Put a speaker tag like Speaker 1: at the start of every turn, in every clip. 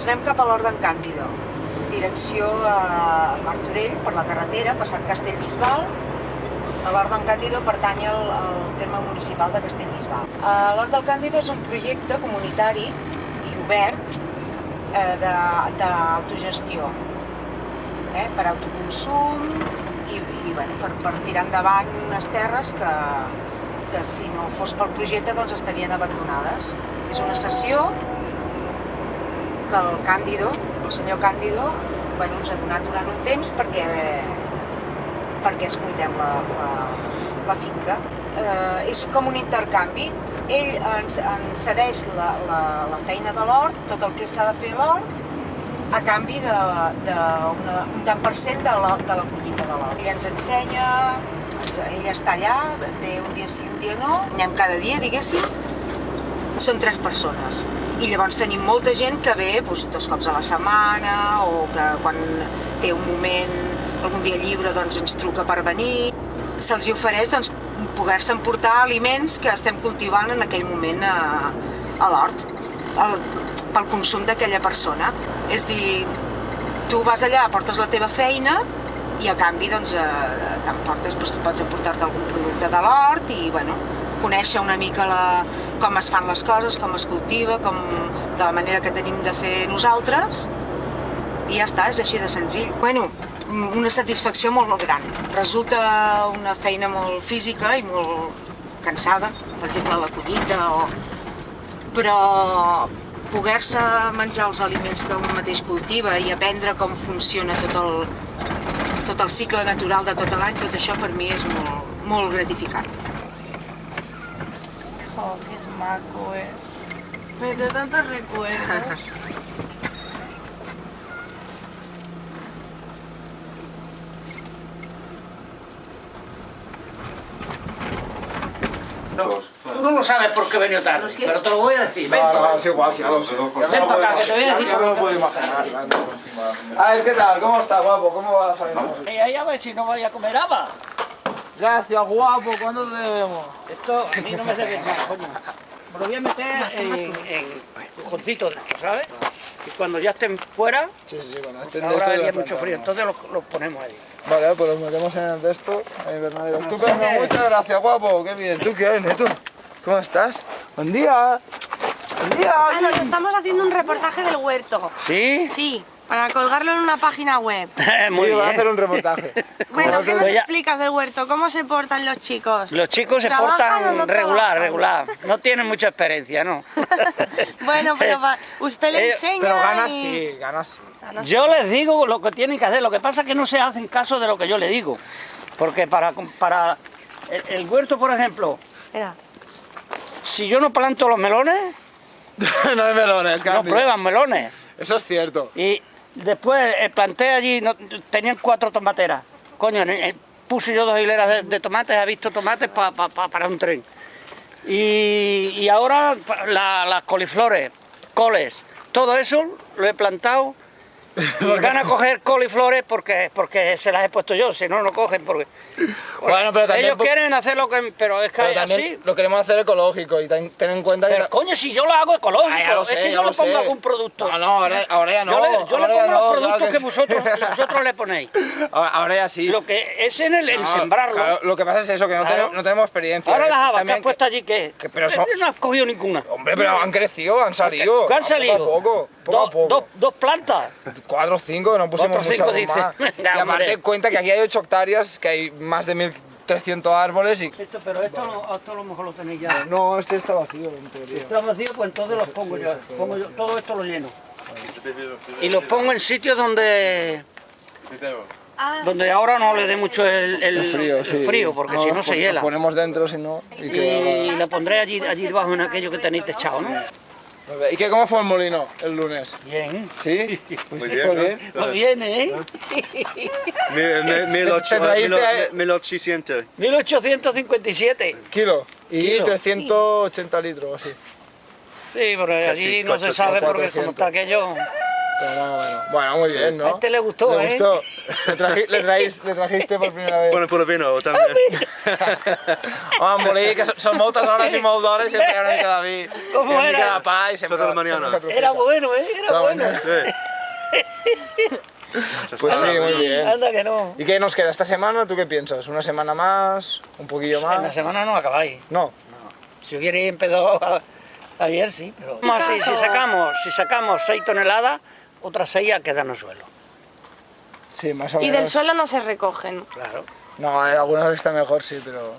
Speaker 1: Doncs anem cap a l'Hort d'en Càndido, direcció a Martorell, per la carretera, passat Castellbisbal. L'Hort d'en Càndido pertany al terme municipal de Castellbisbal. L'Hort del Càndido és un projecte comunitari i obert d'autogestió, per autoconsum i per tirar endavant unes terres que si no fos pel projecte doncs estarien abandonades. És una cessió que el Càndido, el senyor Càndido, ens ha donat durant un temps perquè explotem la finca. És com un intercanvi. Ell ens cedeix la feina de l'hort, tot el que s'ha de fer a l'hort, a canvi d'un tant per cent de la collita de l'hort. Ell ens ensenya, ell està allà, ve un dia sí, un dia no, anem cada dia, diguéssim. Són 3 persones. I llavors tenim molta gent que ve 2 cops a la setmana o que quan té un moment, algun dia lliure, ens truca per venir. Se'ls ofereix poder-se emportar aliments que estem cultivant en aquell moment a l'hort, pel consum d'aquella persona. És dir, tu vas allà, portes la teva feina i a canvi t'emportes, pots emportar-te algun producte de l'hort i conèixer una mica com es fan les coses, com es cultiva, de la manera que tenim de fer nosaltres, i ja està, és així de senzill. Una satisfacció molt gran. Resulta una feina molt física i molt cansada, per exemple la collita, però poder-se menjar els aliments que un mateix cultiva i aprendre com funciona tot el cicle natural de tot l'any, tot això per mi és molt gratificant.
Speaker 2: Oh, que es maco, me da tantos recuerdos.
Speaker 3: Tú no lo sabes por qué he venido tarde, pero te lo voy a decir. Ven,
Speaker 4: no, es igual, si ya lo sé.
Speaker 3: Ven para acá, que te voy a decir.
Speaker 4: Ya me lo puedo imaginar. A ver, ¿qué tal? ¿Cómo está, guapo? ¿Cómo va la faena?
Speaker 3: Ahí a ver si no vaya a comer habas.
Speaker 4: Gracias, guapo. ¿Cuándo te debemos?
Speaker 3: Esto a mí no me debe nada, coño. Me lo voy a meter en cojoncitos de esto, ¿sabes? Y cuando ya estén fuera, ahora haría mucho frío, entonces los ponemos ahí.
Speaker 4: Vale, pues los metemos en el de esto, en invernadero. Estupendo, muchas gracias, guapo. Qué bien. ¿Tú qué, Neto? ¿Cómo estás? ¡Buen día! ¡Buen día!
Speaker 2: Nos estamos haciendo un reportaje del huerto.
Speaker 3: ¿Sí?
Speaker 2: Sí, para colgarlo en una página web.
Speaker 3: Muy bien.
Speaker 4: Voy a hacer un reportaje.
Speaker 2: Bueno, ¿qué nos explicas del huerto? ¿Cómo se portan los chicos?
Speaker 3: Los chicos se portan regular. No tienen mucha experiencia, ¿no?
Speaker 2: Bueno, pero usted le enseña.
Speaker 4: Pero ganas sí.
Speaker 3: Yo les digo lo que tienen que hacer, lo que pasa es que no se hacen caso de lo que yo les digo. Porque para el huerto, por ejemplo,
Speaker 2: Mira.
Speaker 3: Si yo no planto los melones,
Speaker 4: no hay melones,
Speaker 3: no prueban melones.
Speaker 4: Eso es cierto.
Speaker 3: Y después planté allí, tenían 4 tomateras. Coño, puse yo 2 hileras de tomates, he visto tomates para un tren. Y ahora las coliflores, coles, todo eso lo he plantado. Y van a coger coliflores porque se las he puesto yo, si no, no cogen. Porque
Speaker 4: bueno, pero también,
Speaker 3: ellos quieren hacer lo que... Pero es que así...
Speaker 4: Lo queremos hacer ecológico y ten en cuenta que...
Speaker 3: Pero coño, si yo lo hago ecológico,
Speaker 4: ya lo sé,
Speaker 3: es que yo le pongo algún producto.
Speaker 4: No, ahora ya no.
Speaker 3: Yo le pongo los productos que vosotros le ponéis.
Speaker 4: Ahora ya sí.
Speaker 3: Lo que es en el sembrarlo.
Speaker 4: Claro, lo que pasa es eso, que no tenemos experiencia.
Speaker 3: Ahora las habas que has puesto allí, ¿qué?
Speaker 4: Pero
Speaker 3: no has cogido ninguna.
Speaker 4: Hombre, pero han crecido, han salido.
Speaker 3: ¿Qué han salido?
Speaker 4: Poco a poco.
Speaker 3: 2 plantas.
Speaker 4: 4 o 5, no pusimos
Speaker 3: 4 o 5
Speaker 4: mucho más. Y aparte cuenta que aquí hay 8 hectáreas, que hay más de 1300 árboles y...
Speaker 3: Pero esto a lo mejor lo tenéis ya.
Speaker 4: No, este está vacío en teoría.
Speaker 3: Está vacío, pues entonces los pongo yo. Todo esto lo lleno. Y los pongo en sitios donde ahora no le dé mucho el frío, porque si no se hiela.
Speaker 4: Lo ponemos dentro, si no...
Speaker 3: Y lo pondré allí debajo en aquello que tenéis techado, ¿no?
Speaker 4: ¿Y cómo fue el molino el lunes?
Speaker 3: Bien.
Speaker 4: ¿Sí?
Speaker 5: Muy bien, ¿no?
Speaker 3: Muy bien, ¿eh?
Speaker 5: 1800.
Speaker 3: 1857.
Speaker 4: Kilo. Y 380 litros, así.
Speaker 3: Sí, pero allí no se sabe porque como está aquello...
Speaker 4: Pero bueno, muy bien, ¿no?
Speaker 3: A este le gustó,
Speaker 4: Le
Speaker 3: ¿eh?
Speaker 4: gustó. Le trajiste por primera vez.
Speaker 5: Bueno, por lo menos també.
Speaker 4: Home, embolic, que són moltes hores i molt d'hores i sempre hi ha una mica de vi,
Speaker 3: Com
Speaker 4: una
Speaker 3: era?
Speaker 4: mica de pa i sempre...
Speaker 5: Tota la mañana.
Speaker 4: sempre s'aprofita.
Speaker 3: Era bueno, ¿eh? Era
Speaker 4: Toda la
Speaker 3: bueno.
Speaker 4: mañana. Pues sí, muy bien.
Speaker 3: Anda que no.
Speaker 4: ¿Y qué nos queda esta semana? ¿Tú qué piensas? ¿Una semana más? ¿Un poquillo
Speaker 3: En la
Speaker 4: más?
Speaker 3: semana no acabáis.
Speaker 4: No.
Speaker 3: Si hubierais empezado ayer, sí, pero... Si sacamos 6 toneladas, otras 6 quedan en el suelo.
Speaker 4: Sí, más o
Speaker 2: Y
Speaker 4: menos.
Speaker 2: del suelo no se recogen.
Speaker 3: Claro.
Speaker 4: No, algunas está mejor, sí, pero...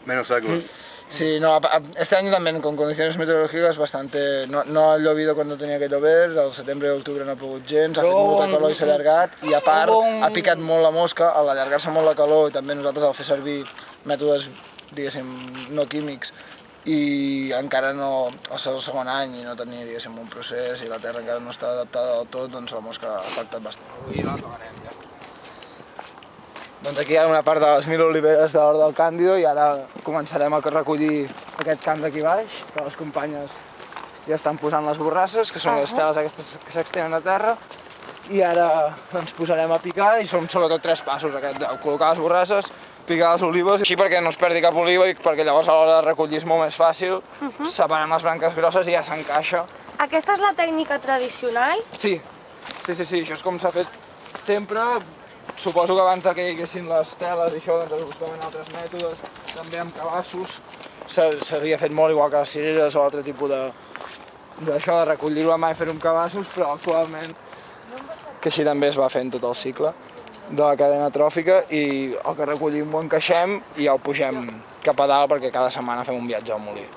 Speaker 5: Menos sacos.
Speaker 4: Sí, no, este año también con condiciones meteorológicas bastante... No ha llovido cuando tenía que llover, al setembre i octubre no ha pogut gens, ha fet molta calor i s'ha allargat, i a part ha picat molt la mosca, a l'allargar-se molt la calor, i també nosaltres al fer servir mètodes, diguéssim, no químics, i encara no... és el segon any i no tenia, diguéssim, un procés, i la terra encara no està adaptada del tot, doncs la mosca ha afectat bastant. Avui no acabarem ja. Doncs aquí hi ha una part de les 1000 oliveres de l'Hort del Càndido i ara començarem a recollir aquest camp d'aquí baix, que les companyes ja estan posant les borrasses, que són les teles aquestes que s'extenen a terra, i ara ens posarem a picar i són sobretot 3 passos, aquest de col·locar les borrasses, picar les olives, així perquè no es perdi cap oliva i perquè llavors a l'hora de recollir és molt més fàcil, separem les branques grosses i ja s'encaixa.
Speaker 2: Aquesta és la tècnica tradicional?
Speaker 4: Sí, això és com s'ha fet sempre. Suposo que abans que hi haguessin les teles i això, doncs es buscaven altres mètodes, també amb cabassos. S'havia fet molt igual que les cireres o altre tipus d'això, de recollir-ho a mà i fer-ho amb cabassos, però actualment, que així també es va fent tot el cicle de la cadena tròfica, i el que recollim ho encaixem i ja ho pugem cap a dalt perquè cada setmana fem un viatge al molí.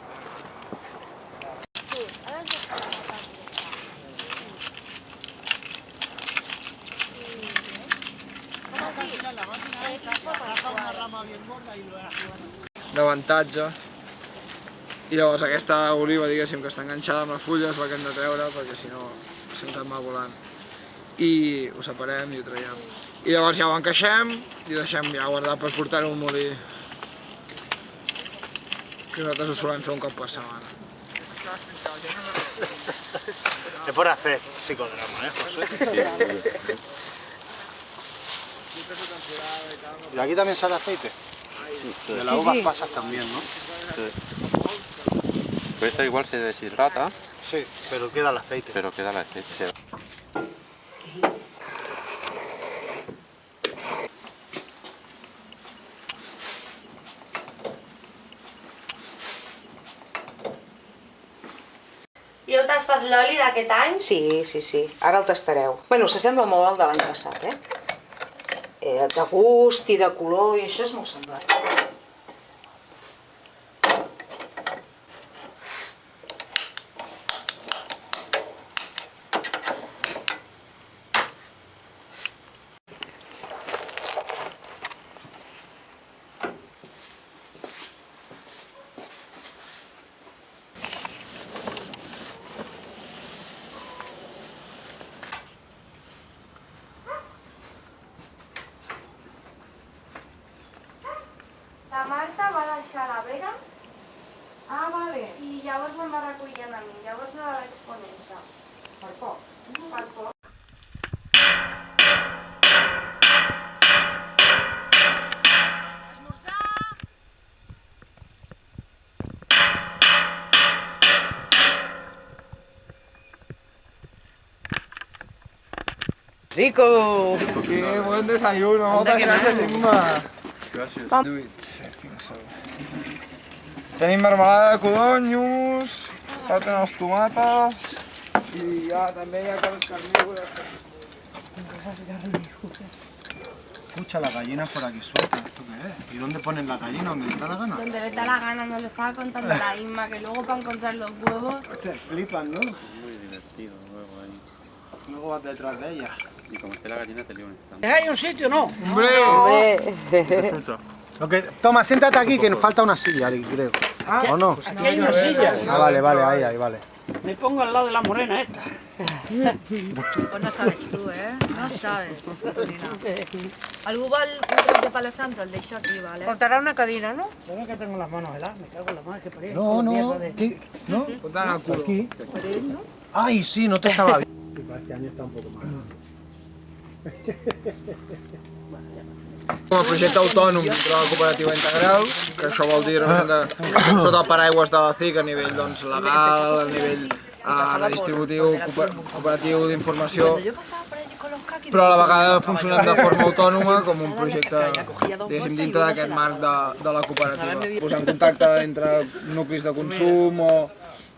Speaker 4: D'avantatge. I llavors aquesta oliva, diguéssim, que està enganxada amb la fulla és la que hem de treure perquè si no se'ns en va volant. I ho separem i ho traiem. I llavors ja ho encaixem i ho deixem ja guardat per portar-ho al molí. Que nosaltres ho solem fer un cop per setmana.
Speaker 6: Es por hacer psicodrama, ¿eh, José? ¿Y aquí también sale aceite? Sí. De las uvas pasas también, ¿no?
Speaker 5: Sí. Pues esta igual se deshidrata,
Speaker 6: Sí, pero queda el aceite.
Speaker 5: pero queda el aceite.
Speaker 2: I heu tastat l'oli d'aquest any?
Speaker 1: Sí. Ara el tastareu. Bueno, s'assembla molt al de l'any passat, de gust i de color, i això és molt semblant.
Speaker 2: La Marta va deixar la Vera
Speaker 1: Ah, vale.
Speaker 2: i llavors em va recollir a mi. Llavors no la vaig conèixer.
Speaker 1: Per poc.
Speaker 2: Per poc.
Speaker 3: ¡Rico!
Speaker 4: ¡Qué buen desayuno! Moltes gràcies, Imma! Gràcies. Do it, I think so. Tenim marmelada de codonyos, falten els tomates i ja també hi ha coses carnívores.
Speaker 6: Escucha, la gallina por aquí suelta. ¿Esto qué es? ¿Y dónde ponen la gallina? ¿Dónde les da la gana?
Speaker 2: Donde le da la gana, nos lo estaba contando la Inma, que luego para encontrar los huevos...
Speaker 6: Ustedes flipan, ¿no?
Speaker 5: Muy divertido luego ahí.
Speaker 6: Luego vas detrás de ella.
Speaker 5: Y como esté la gallina te lío un stand.
Speaker 3: ¿Hay un sitio no?
Speaker 6: Lo que... Toma, siéntate aquí, que nos falta una silla, creo. ¿O no?
Speaker 3: Aquí hay unas sillas.
Speaker 6: Ah, vale, ahí, vale.
Speaker 3: Me pongo al lado de la morena esta.
Speaker 7: Pues no sabes tú, ¿eh? No sabes, Tonina. Algú vol un tros de palo santo, el deixo aquí, ¿vale?
Speaker 1: Portarà una cadira, no?
Speaker 3: ¿Sabes que tengo las manos heladas? Me cago en la madre que parece.
Speaker 6: No, no. ¿Qué? ¿No?
Speaker 4: Fotant el culo.
Speaker 6: Aquí. Ay, sí, no te estaba viendo. Y para este año está un poco más.
Speaker 4: Com a projecte autònom dintre de la cooperativa integral, que això vol dir sota el paraigües de la CIC a nivell legal, a nivell redistributiu, cooperatiu d'informació, però a la vegada funcionem de forma autònoma com un projecte, diguéssim, dintre d'aquest marc de la cooperativa. Posar en contacte entre nuclis de consum o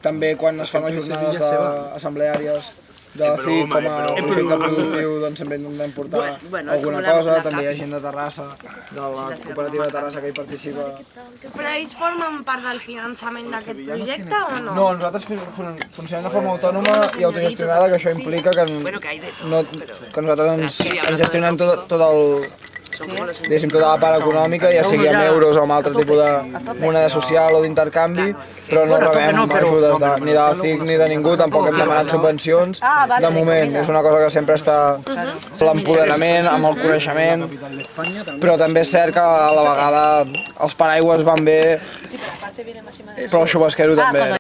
Speaker 4: també quan es fan les jornades assembleàries de la CIC com a projecte productiu, doncs sempre intentem portar alguna cosa, també hi ha gent de Terrassa, de la cooperativa de Terrassa que hi participa.
Speaker 2: Però ells formen part del finançament d'aquest projecte o no?
Speaker 4: No, nosaltres funcionem de forma autònoma i autogestionada, que això implica que nosaltres ens gestionem tot el, diguéssim, tota la part econòmica, ja sigui amb euros o amb altre tipus de moneda social o d'intercanvi, però no rebem ajudes ni de la CIC ni de ningú, tampoc hem demanat subvencions. De moment, és una cosa que sempre està l'empoderament, amb el coneixement, però també és cert que a la vegada els paraigües van bé, però el xubasquero també.